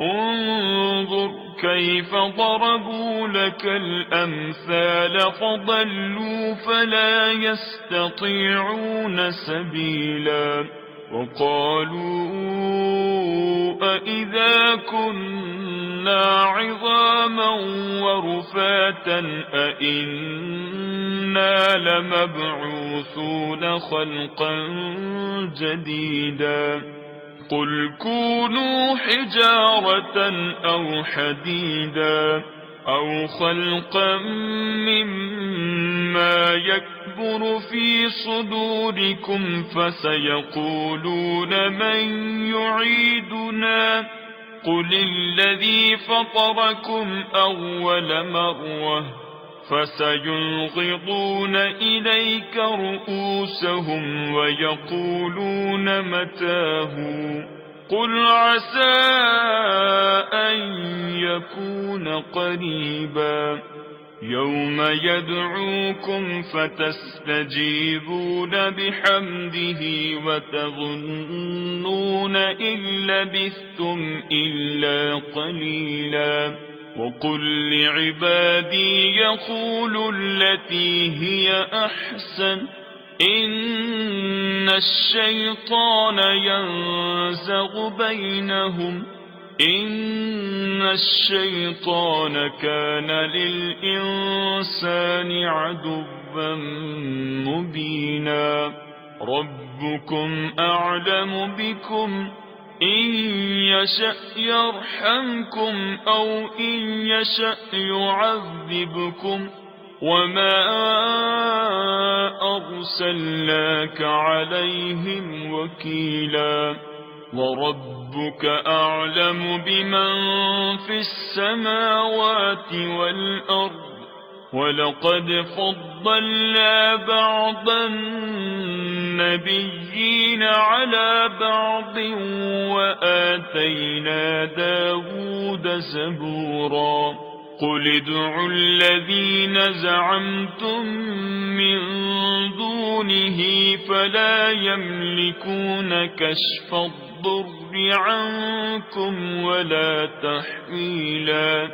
انظر كيف ضربوا لك الأمثال فضلوا فلا يستطيعون سبيلا وقالوا أإذا كنا عظاما ورفاتا أإنا لمبعوثون خلقا جديدا قل كونوا حجارة أو حديدا أو خلقا مما يكبر في صدوركم فسيقولون من يعيدنا قل الذي فطركم أول مرة فسينغضون إليك رؤوسهم ويقولون متاه قل عسى أن يكون قريبا يوم يدعوكم فتستجيبون بحمده وتظنون إن لبثتم إلا قليلا وقل لعبادي يقولوا التي هي أحسن إن الشيطان ينزغ بينهم إن الشيطان كان للإنسان عدوا مبينا ربكم أعلم بكم إن يشأ يرحمكم أو إن يشأ يعذبكم وما أرسلناك عليهم وكيلا وربك أعلم بمن في السماوات والأرض ولقد فضلنا بعض النبيين على بعض وآتينا داود زبورا قل ادعوا الذين زعمتم من دونه فلا يملكون كشف الضر عنكم ولا تحويلا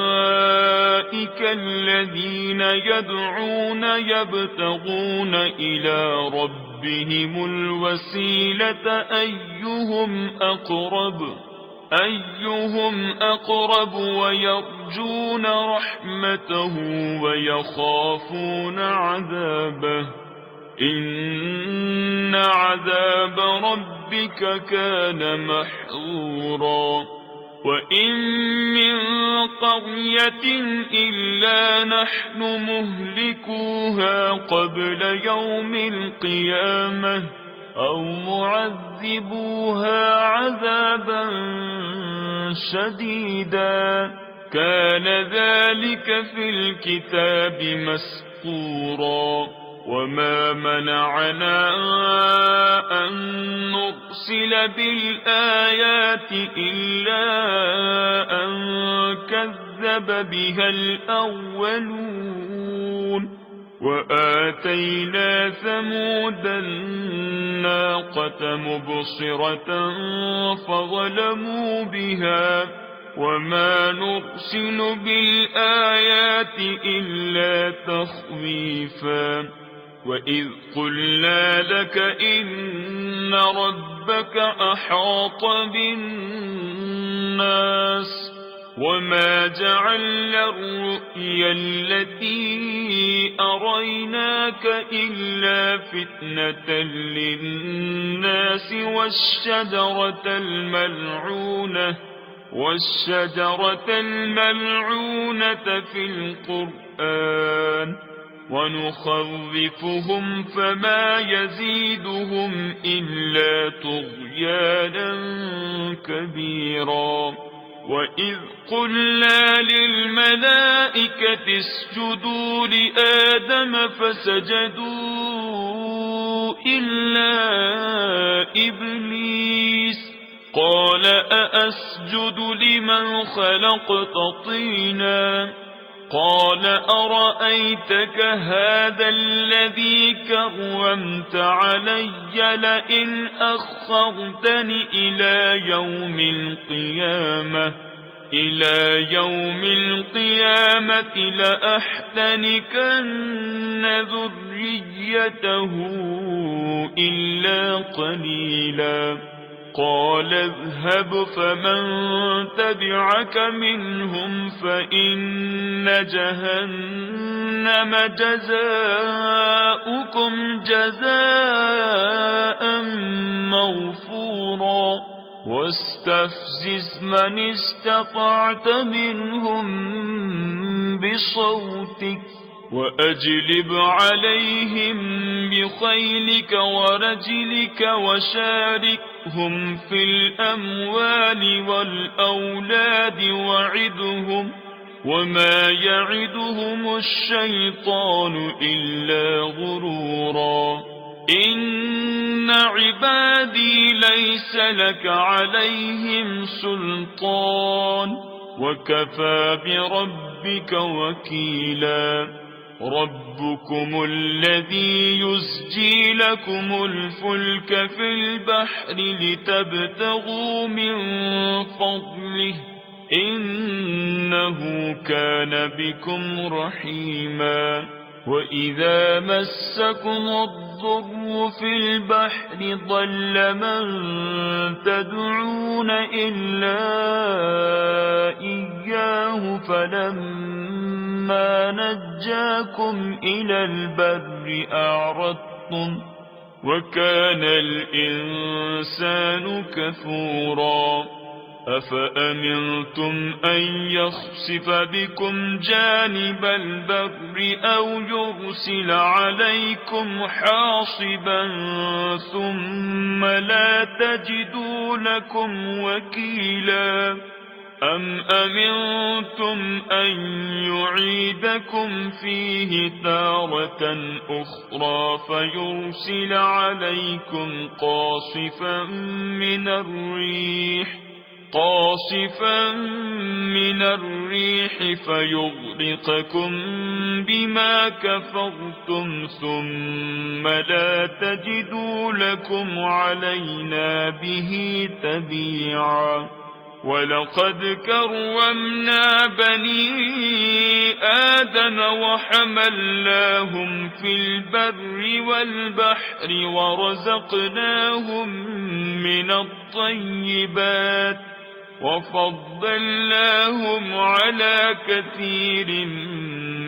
أولئك الذين يدعون يبتغون إلى ربهم الوسيلة أيهم أقرب ويرجون رحمته ويخافون عذابه إن عذاب ربك كان محظورا وإن من قرية إلا نحن مهلكوها قبل يوم القيامة أو معذبوها عذابا شديدا كان ذلك في الكتاب مسطورا وما منعنا أن نرسل بالآيات إلا أن كذب بها الأولون وآتينا ثمود الناقة مبصرة فظلموا بها وما نرسل بالآيات إلا تخويفا وإذ قلنا لك إن ربك أحاط بالناس وما جعلنا الرؤيا التي أريناك إلا فتنة للناس والشجرة الملعونة في القرآن ونخوفهم فما يزيدهم إلا طغيانا كبيرا وإذ قلنا للملائكة اسجدوا لآدم فسجدوا إلا إبليس قال أأسجد لمن خلقت طينا قال أرأيتك هذا الذي كرمت علي لئن أخرتني إلى يوم القيامة لأحتنكن ذريته إلا قليلا قال اذهب فمن تبعك منهم فإن جهنم جزاؤكم جزاء موفورا واستفزز من استطعت منهم بصوتك وأجلب عليهم بخيلك ورجلك وشاركهم في الأموال والأولاد وعدهم وما يعدهم الشيطان إلا غرورا إن عبادي ليس لك عليهم سلطان وكفى بربك وكيلا ربكم الذي يزجي لكم الفلك في البحر لتبتغوا من فضله إنه كان بكم رحيما وإذا مسكم الضر في البحر ضل من تدعون إلا إياه فلما نجاكم إلى البر أعرضتم وكان الإنسان كفورا أفأمنتم أن يخسف بكم جانب البر أو يرسل عليكم حاصبا ثم لا تجدوا لكم وكيلا أم أمنتم أن يعيدكم فيه تارة أخرى فيرسل عليكم قاصفا من الريح فيغرقكم بما كفرتم ثم لا تجدوا لكم علينا به تبيعا ولقد كرمنا بني آدم وحملناهم في البر والبحر ورزقناهم من الطيبات وفضلناهم على كثير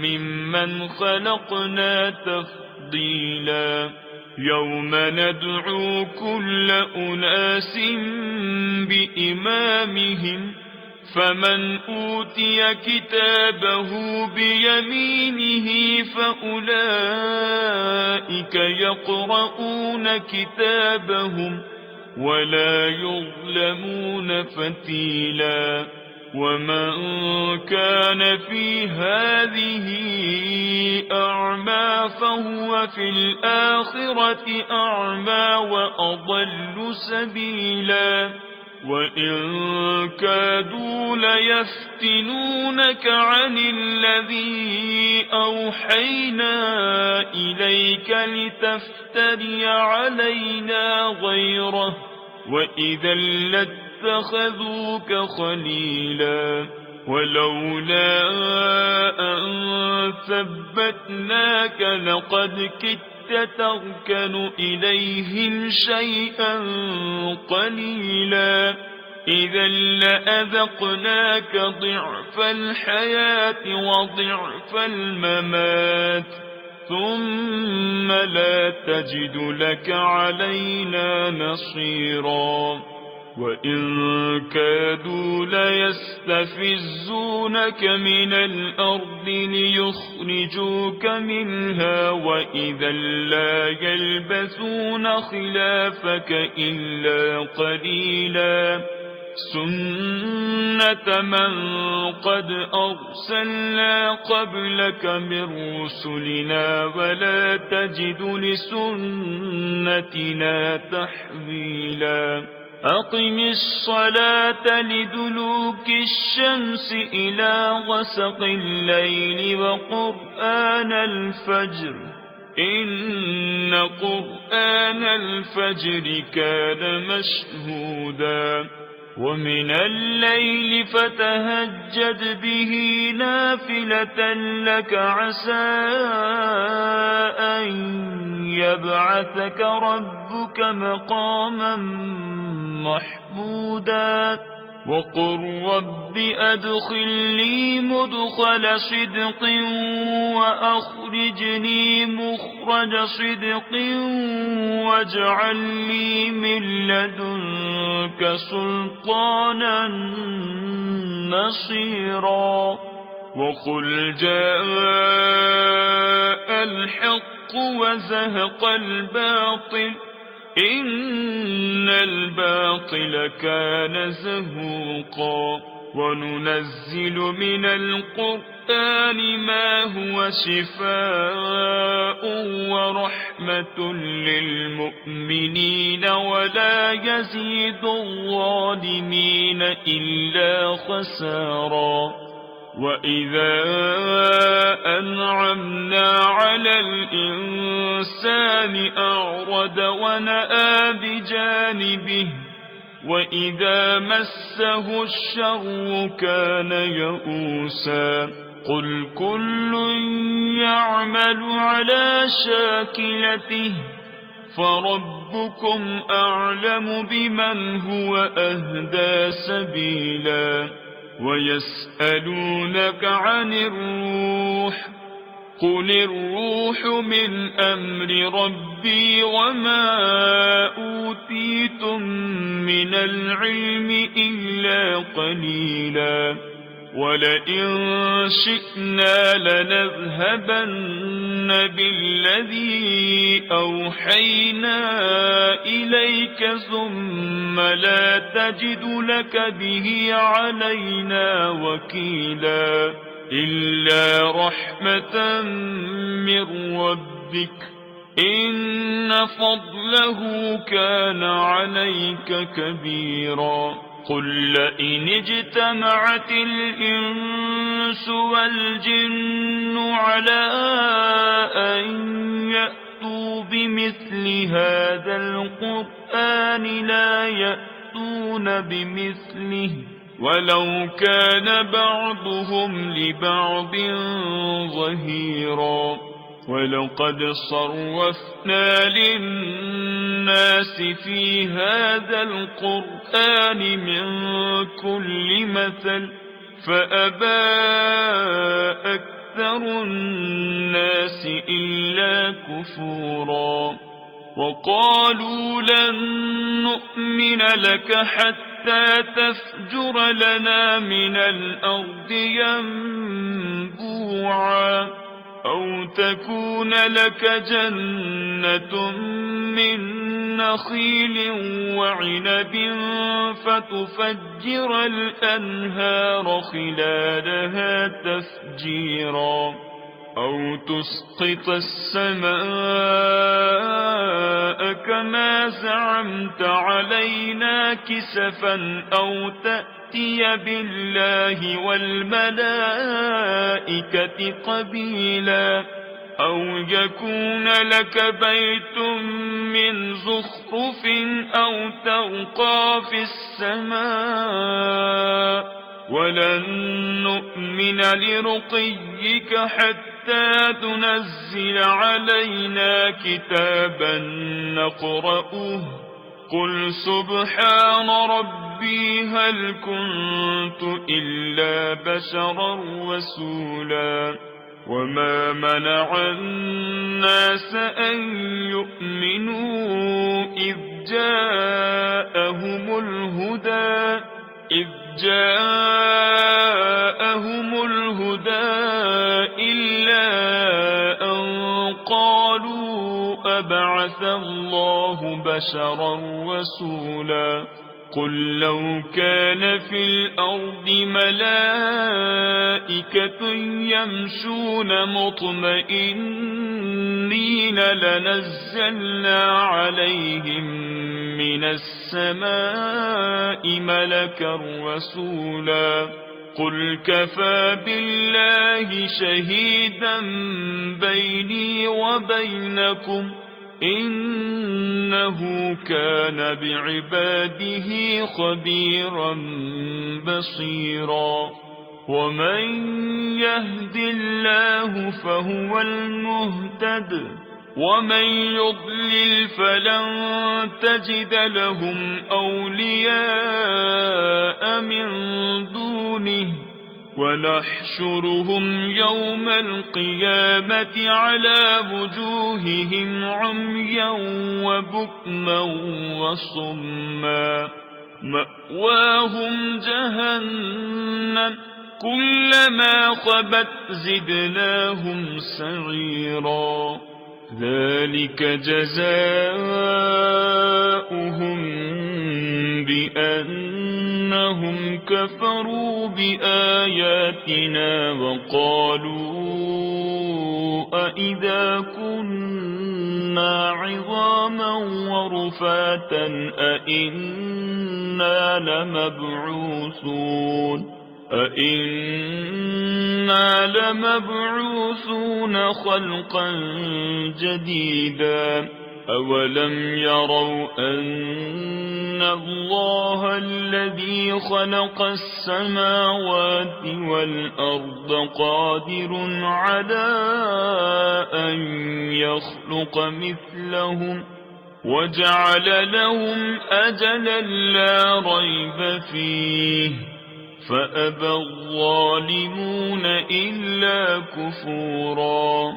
ممن خلقنا تفضيلا يوم ندعو كل أناس بإمامهم فمن أوتي كتابه بيمينه فأولئك يقرؤون كتابهم ولا يظلمون فتيلا ومن كان في هذه أعمى فهو في الآخرة أعمى وأضل سبيلا وإن كادوا ليفتنونك عن الذي أوحينا إليك لتفتري علينا غيره وإذا لاتخذوك خليلا ولولا أن ثبتناك لقد كدت تركن إليهم شيئا قليلا إذا لأذقناك ضعف الحياة وضعف الممات ثم لا تجد لك علينا نصيرا وإن كادوا ليستفزونك من الأرض ليخرجوك منها وإذا لا يلبثون خلافك إلا قليلا سنة من قد أرسلنا قبلك من رسلنا ولا تجد لسنتنا تحويلا أقم الصلاة لدلوك الشمس إلى غسق الليل وقرآن الفجر إن قرآن الفجر كان مشهودا ومن الليل فتهجد به نافلة لك عسى أن يبعثك ربك مقاما محمودا وقل رب أدخلني مدخل صدق وأخرجني مخرج صدق واجعل لي من لدنك سلطانا نصيرا وقل جاء الحق وزهق الباطل إن الباطل كان زهوقا وننزل من القرآن ما هو شفاء ورحمة للمؤمنين ولا يزيد الظالمين إلا خسارا وإذا أنعمنا على الإنسان أعرض ونأى بجانبه وإذا مسه الشر كان يئوسا قل كل يعمل على شاكلته فربكم أعلم بمن هو أهدى سبيلا ويسألونك عن الروح قل الروح من أمر ربي وما أوتيتم من العلم إلا قليلا ولئن شئنا لنذهبن بالذي أوحينا إليك ثم لا تجد لك به علينا وكيلا إلا رحمة من ربك إن فضله كان عليك كبيرا قل لئن اجتمعت الإنس والجن على أن يأتوا بمثل هذا القرآن لا يأتون بمثله ولو كان بعضهم لبعض ظهيرا ولقد صرفنا للناس في هذا القرآن من كل مثل فأبى أكثر الناس إلا كفورا وقالوا لن نؤمن لك حتى تفجر لنا من الأرض ينبوعا أو تكون لك جنة من نخيل وعنب فتفجر الأنهار خلالها تفجيرا أو تسقط السماء كما زعمت علينا كسفا أو تأتي بالله والملائكة قبيلا أو يكون لك بيت من زخرف أو ترقى في السماء ولن نؤمن لرقيك حتى تنزل علينا كتابا نقرأه قل سبحان ربي هل كنت إلا بشرا رسولا وما منع الناس أن يؤمنوا إذ جاءهم الهدى إلا أن قالوا أبعث الله بشرا رسولا قل لو كان في الأرض ملائكة يمشون مطمئنين لنزلنا عليهم من السماء ملكا رسولا قل كفى بالله شهيدا بيني وبينكم إنه كان بعباده خبيرا بصيرا ومن يهد الله فهو المهتد ومن يضلل فلن تجد لهم أولياء من دونه ونحشرهم يوم القيامة على وجوههم عميا وبكما وصما مأواهم جهنم كلما خبت زدناهم سعيرا ذلك جزاؤهم بأنهم كفروا بآياتنا وقالوا أئذا كنا عظاما ورفاتا أئنا لمبعوثون خلقا جديدا أولم يروا أن الله الذي خلق السماوات والأرض قادر على أن يخلق مثلهم وجعل لهم أجلا لا ريب فيه فأبى الظالمون إلا كفورا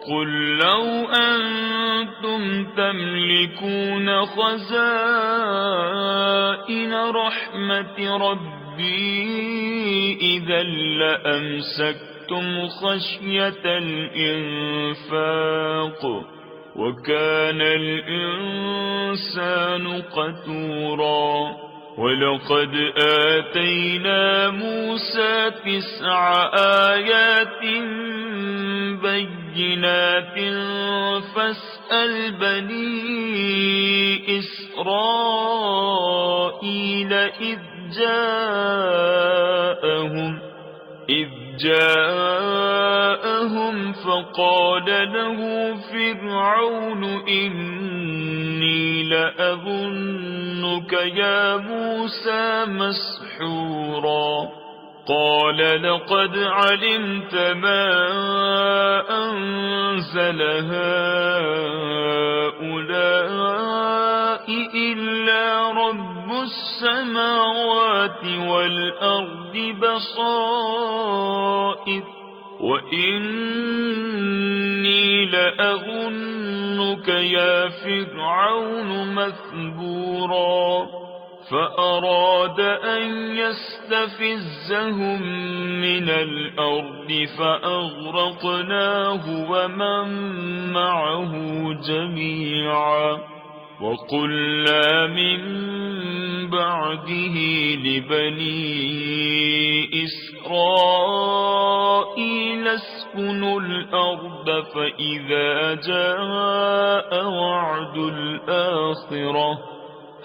قل لو أنتم تملكون خزائن رحمة ربي إذا لأمسكتم خشية الإنفاق وكان الإنسان قتورا ولقد آتينا موسى 9 آيات بينات فاسأل بني إسرائيل إذ جاءهم فقال له فرعون إني لأظنك يا موسى مسحورا قال لقد علمت ما أنزل هؤلاء إلا رب السماوات والأرض بصائر وإني لأظنك يا فرعون مثبورا فأراد أن يستفزهم من الأرض فأغرقناه ومن معه جميعا وقلنا من بعده لبني إسرائيل اسكنوا الأرض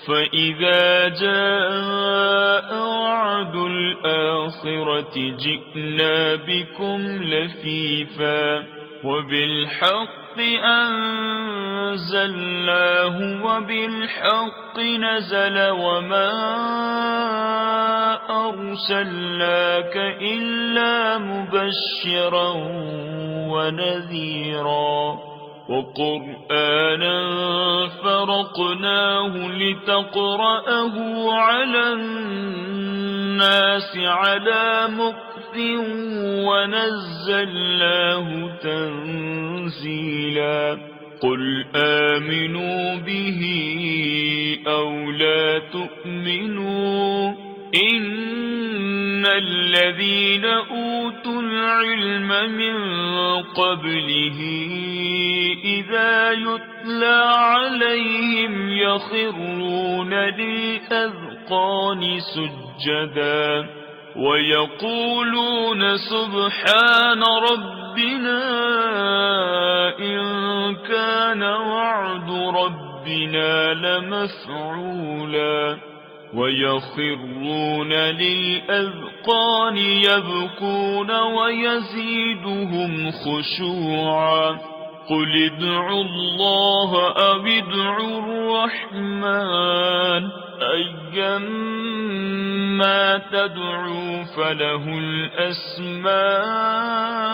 فإذا جاء وعد الآخرة جئنا بكم لفيفا وبالحق أنزلناه وبالحق نزل وما أرسلناك إلا مبشرا ونذيرا وقرآنا فرقناه لتقرأه على الناس على مكث ونزلناه تنزيلا قل آمنوا به أو لا تؤمنوا إن الذين أوتوا العلم من قبله إذا يتلى عليهم يخرون للأذقان للأذقان سجدا ويقولون سبحان ربنا إن كان وعد ربنا لمفعولا ويخرون للأذقان يبكون ويزيدهم خشوعا قل ادعوا الله أو ادعوا الرحمن أيما تدعوا فله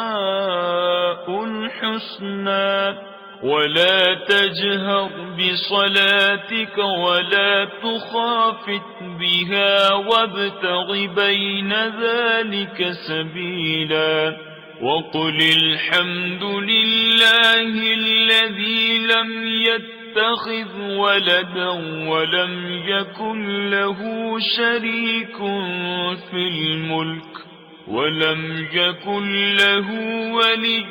الأسماء الحسنى ولا تجهر بصلاتك ولا تخافت بها وابتغ بين ذلك سبيلا وقل الحمد لله الذي لم يتخذ ولدا ولم يكن له شريك في الملك ولم يكن له ولي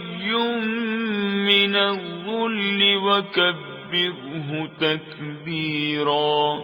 من الذل وكبره تكبيرا.